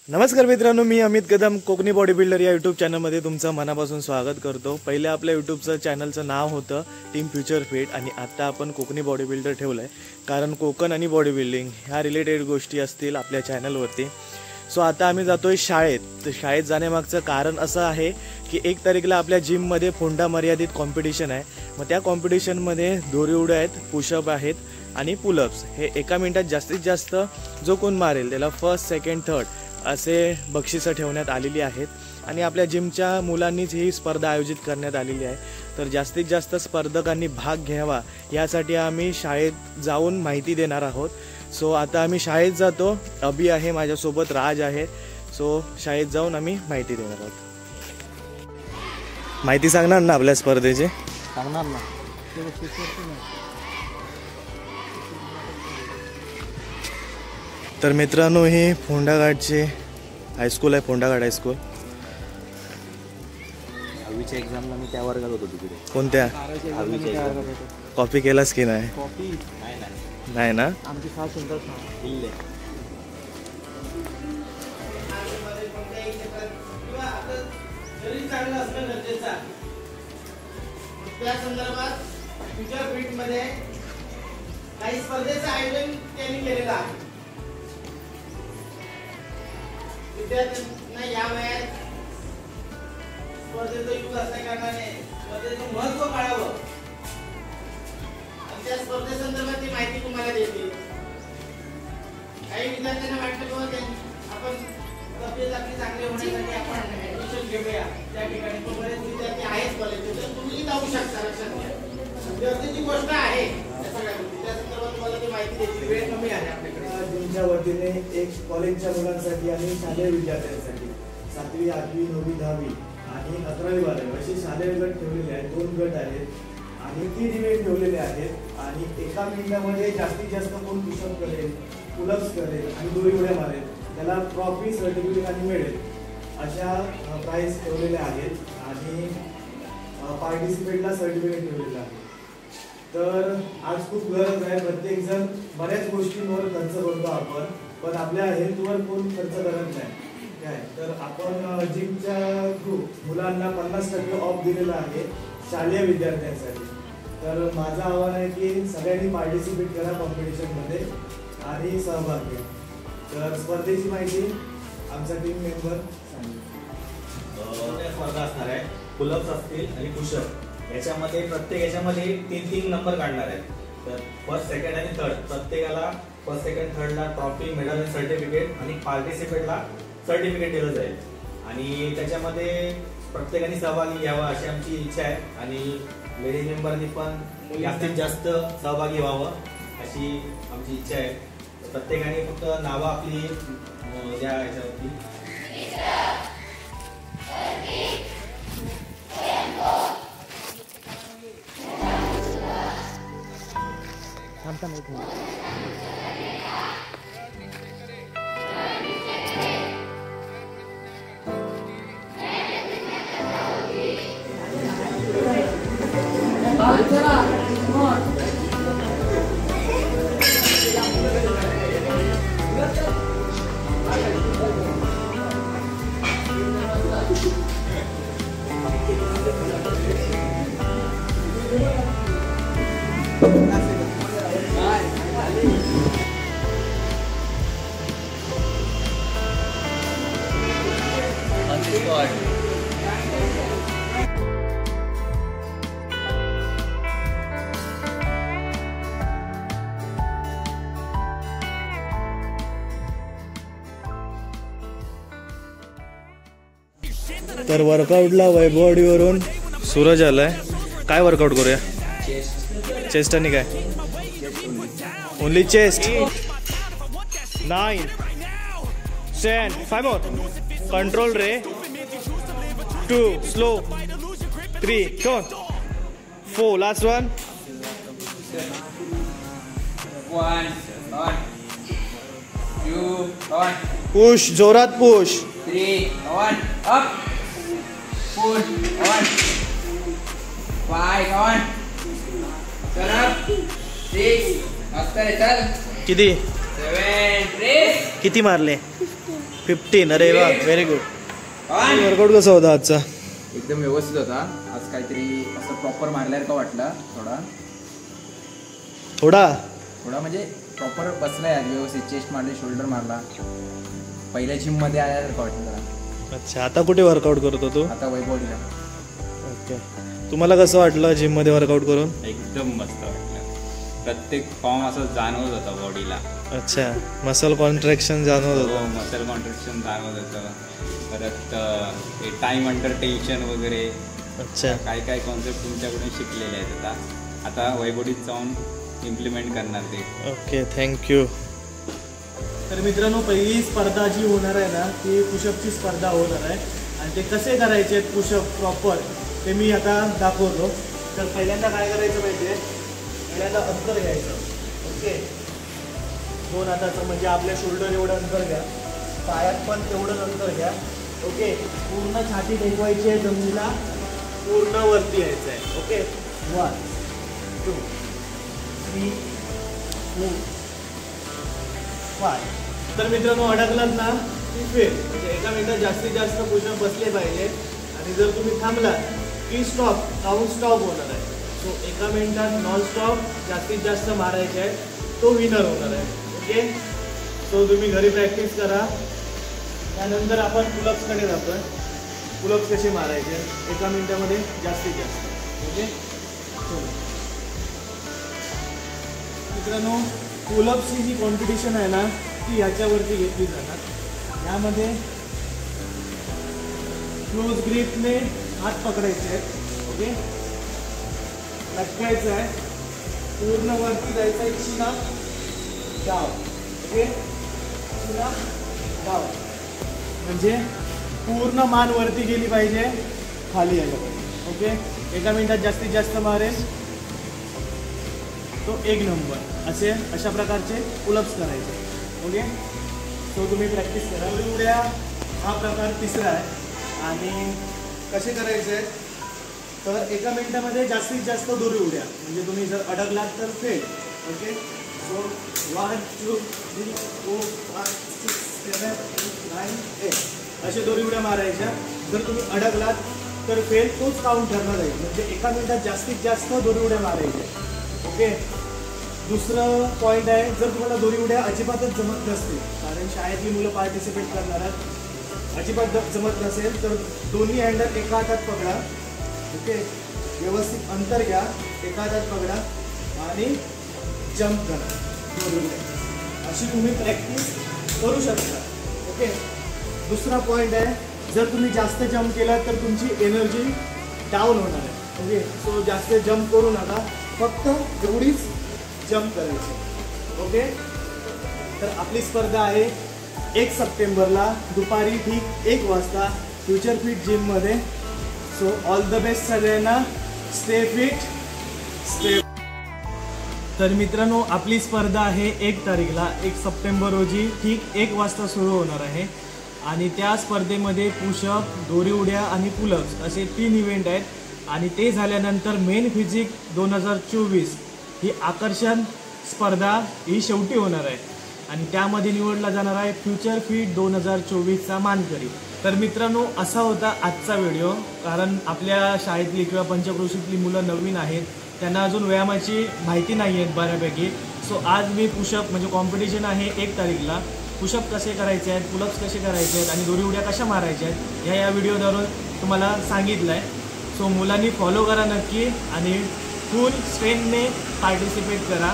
नमस्कार मित्रांनो, मी Amit Kadam Konkani body builder या यूट्यूब चॅनलमध्ये तुमचं मनापासून स्वागत करतो। पहिले आपल्या यूट्यूबचं चॅनलचं नाव होतं टीम फ्युचर फिट आणि आता आपण कोकणी बॉडी बिल्डर ठेवलं आहे, कारण कोकण आणि बॉडी बिल्डिंग ह्या रिलेटेड गोष्टी असतील आपल्या चॅनलवरती। सो आता आम्ही जातो आहे शाळेत। तर शाळेत जाण्यामागचं कारण असं आहे की 1 तारीखला आपल्या जिममध्ये फोंडा मर्यादित कॉम्पिटिशन आहे। मग त्या कॉम्पिटिशनमध्ये दोरी उड्या आहेत, पुशअप आहेत आणि पुलअप्स। हे एका मिनिटात जास्तीत जास्त जो कोण मारेल त्याला फर्स्ट, सेकंड, थर्ड असे बक्षिसं ठेवण्यात आलेली आहेत आणि आपल्या जिमच्या मुलांनीच ही स्पर्धा आयोजित करण्यात आलेली आहे। तर जास्तीत जास्त स्पर्धकांनी भाग घ्यावा यासाठी आम्ही शाळेत जाऊन माहिती देणार आहोत। सो आता आम्ही शाळेत जातो। अभि आहे माझ्यासोबत, राज आहे। सो शाळेत जाऊन आम्ही माहिती देणार आहोत। माहिती सांगणार ना आपल्या स्पर्धेची? सांगणार ना। तर मित्रांनो, ही फोंडाघाटची हायस्कूल आहे, फोंडाघाट हायस्कूल। 10वीच्या एक्झामला मी त्या वर्गात होतो तिकडे। कोणत्या? 10वीच्या। कॉपी केलास की नाही? कॉपी नाही ना? आमची फार सुंदर इल्ले त्या संदर्भात फ्युचर फिट मध्ये काही स्पर्धेचं आयोजन त्यांनी केलेलं आहे। विद्यार्थ्यांना या वयात स्पर्धेचं युग असल्याकारणाने स्पर्धेचं महत्त्व कळावं आणि त्या स्पर्धेसंदर्भातली माहिती तुम्हाला देतील। काही विद्यार्थ्यांना वाटतं की आपण तब्येत आपली चांगली होण्यासाठी आपण ऍडमिशन घेऊया त्या ठिकाणी, पण बरेच विद्यार्थी आहेत कॉलेजचे, तर तुम्ही जाऊ शकता। लक्षात घ्या, गरजेची गोष्ट आहे त्या सगळ्या गोष्टी। त्या संदर्भात मला ती माहिती द्यायची वेळ कमी आहे आपल्याकडे। जिमच्या वतीने एक कॉलेजच्या मुलांसाठी आणि शालेय विद्यार्थ्यांसाठी 7वी, 8वी, 9वी, 10वी आणि 11वी, 12वी असे शालेय गट ठेवलेले आहेत। 2 गट आहेत आणि 3 इव्हेंट ठेवलेले आहेत आणि एका मिनिटामध्ये जास्तीत जास्त कोण पुशअप करेल, पुलअप्स करेल आणि दोरी उड्या मारेल त्याला ट्रॉफी, सर्टिफिकेट आणि मेडल अशा प्राइज ठेवलेल्या आहेत आणि पार्टिसिपेटला सर्टिफिकेट ठेवलेलं आहे। तर आज खूप गरज आहे, प्रत्येक जण बऱ्याच गोष्टींवर खर्च करतो आपण, पण आपल्या हेल्थवर कोण खर्च करत नाही काय। तर आपण जिमच्या थ्रू मुलांना 50% ऑफ दिलेला आहे शालेय विद्यार्थ्यांसाठी। तर माझं आव्हान आहे की सगळ्यांनी पार्टिसिपेट करा कॉम्पिटिशनमध्ये आणि सहभाग घ्या। तर स्पर्धेची माहिती आमचा टीम मेंबर सांगेल। स्पर्धा असणार आहे, पुलअप्स असतील आणि पुशअप। याच्यामध्ये प्रत्येक याच्यामध्ये 3-3 नंबर काढणार आहेत। तर फर्स्ट, सेकंड आणि थर्ड प्रत्येकाला फर्स्ट, सेकंड, थर्डला ट्रॉफी, मेडल आणि सर्टिफिकेट आणि पार्टिसिपेटला सर्टिफिकेट दिलं जाईल आणि त्याच्यामध्ये प्रत्येकाने सहभागी घ्यावा अशी आमची इच्छा आहे आणि लेडीज मेंबरनी पण जास्तीत जास्त सहभागी व्हावं अशी आमची इच्छा आहे। प्रत्येकाने फक्त नावं आपली द्या याच्यावरती। तर वर्कआउटला वैभववाडीवरून सूरज आलाय। काय वर्कआउट करूया? चेस्ट आणि काय? Only chest. 9 10 5 more कंट्रोल रे। 2 slow 3 turn 4 last one 1 2 push, जोरात push. 3 up push 5 on turn up 6 after चल किती 7 3 किती मारले? 15. अरे वा, व्हेरी गुड. वन. वर्कआउट कसा होता आजचा? एकदम व्यवस्थित होता. आज काहीतरी असं प्रॉपर मारल्यासारखं वाटलं. थोडा म्हणजे प्रॉपर बसलाय आज व्यवस्थित. चेस्ट मारली, शोल्डर मारला. पहिल्या जिम मध्ये आल्यासारखं वाटलं जरा. अच्छा, आता कुठे वर्कआउट करतो तू? आता वैभवलीला. ओके. तुम्हाला कसं वाटलं जिम मध्ये वर्कआउट करून? एकदम मस्त वाटलं. प्रत्येक फॉर्म असं जाणवत होता बॉडीला. अच्छा, मसल कॉन्ट्रॅक्शन जाणवत होतं. मसल कॉन्ट्रॅक्शन जाणवत होतं. परत टाइम अंडर टेन्शन वगैरे अच्छा, काय काय कॉन्सेप्ट तुमच्याकडून शिकलेले आहेत. आता वैभवडीत जाऊन इम्प्लिमेंट करणार ते. Okay, thank you. तर मित्रांनो, पहिली स्पर्धा जी होणार आहे ना ती पुशअपची स्पर्धा होणार आहे. आणि ते कसे करायचे आहेत पुशअप प्रॉपर ते मी आता दाखवतो. तर पहिल्यांदा काय करायचं माहिती आहे, पहिल्यांदा अंतर घ्यायचं. ओके, 2 हाताचं म्हणजे आपल्या शोल्डर एवढं अंतर घ्या. पायात पण तेवढंच अंतर घ्या. ओके, पूर्ण छाती टेकवायची आहे जमिनीला, पूर्ण वरती यायचं आहे. ओके, 1 2 3 4 5. तर मित्रांनो, अडकलात ना की फेल, म्हणजे एका मिनिटात जास्तीत जास्त पुशअप बसले पाहिजे. आणि जर तुम्ही थांबलात की स्टॉप, काउंट स्टॉप होणार आहे. सो एका मिनिटात नॉन स्टॉप जास्तीत जास्त मारायचे आहे, तो विनर होणार आहे. ओके, सो तुम्ही घरी प्रॅक्टिस करा. त्यानंतर आपण पुलअप्सकडे जातो. पुलअप्स कसे मारायचे एका मिनिटामध्ये जास्तीत जास्त. ओके, मित्रांनो, पुलअप्सची जी कॉम्पिटिशन आहे ना ती ह्याच्यावरती घेतली जाणार. यामध्ये क्लोज ग्रिपने हात पकडायचे आहेत. ओके, लटकायचं आहे, पूर्ण वरती जायचं आहे. चिना डाव. ओके, चिना डाव म्हणजे पूर्ण मान वरती गेली पाहिजे, खाली आलं पाहिजे. ओके, एका मिनिटात जास्तीत जास्त मारेल तो 1 नंबर. अशा प्रकारचे पुलअप्स करायचे. ओके, सो तुम्ही प्रॅक्टिस करा. उड्या हा प्रकार तिसरा आहे. आणि कसे करायचे तर एका मिनिटामध्ये जास्तीत जास्त दोरी उड्या, म्हणजे तुम्ही जर अडकलात तर फेल. ओके, सो 1 2 3 4 5 6 7 8 9 8 असे दोरी उड्या मारायच्या. जर तुम्ही अडकलात तर फेल, तोच काउंट ठरला जाईल. म्हणजे एका मिनिटात जास्तीत जास्त दोरी उड्या मारायच्या. ओके, दुसरं पॉईंट आहे, जर तुम्हाला दोरी उड्या अजिबातच जमत नसतील, कारण शाळेतली मुलं पार्टिसिपेट करणार आहेत, अजिबात जमत नसेल तर दोन्ही हँडल एका हातात पकडा. ओके, व्यवस्थित अंतर घ्या, एका हातात पकडा आणि जंप करा दोरी उड्या. अशी तुम्ही प्रॅक्टिस करू शकता. ओके, दुसरा पॉईंट आहे, जर तुम्ही जास्त जंप केला तर तुमची एनर्जी डाऊन होणार आहे. ओके, सो जास्त जंप करू नका, फक्त एवढीच जंप करायची. ओके, तर आपली स्पर्धा आहे 1 सप्टेंबरला दुपारी ठीक 1 वाजता फ्युचर फिट जिममध्ये. सो ऑल द बेस्ट सगळ्यांना. Stay fit, stay. तर मित्रांनो, आपली स्पर्धा आहे 1 तारीखला 1 सप्टेंबर रोजी ठीक 1 वाजता सुरू होणार आहे. आणि त्या स्पर्धेमध्ये पुशअप, दोरी उड्या आणि पुलअप्स असे 3 इव्हेंट आहेत. आणि ते झाल्यानंतर मेन फिजिक 2024 ही आकर्षण स्पर्धा ही शेवटी होणार आहे. आणि त्यामध्ये निवडला जाणार आहे फ्युचर फिट 2024चा मानकरी. तर मित्रांनो, असा होता आजचा व्हिडिओ. कारण आपल्या शाळेतली किंवा पंचक्रोशीतली मुलं नवीन आहेत, त्यांना अजून व्यायामाची माहिती नाही आहेत बऱ्यापैकी. सो आज मी पुशअप म्हणजे कॉम्पिटिशन आहे 1 तारीखला, पुशअप कसे करायचे आहेत, पुलअप्स कसे करायचे आहेत आणि दोरी उड्या कशा मारायच्या आहेत या व्हिडिओद्वारे तुम्हाला सांगितलं आहे. सो मुलांनी फॉलो करा नक्की आणि फुल स्ट्रेंथने पार्टिसिपेट करा.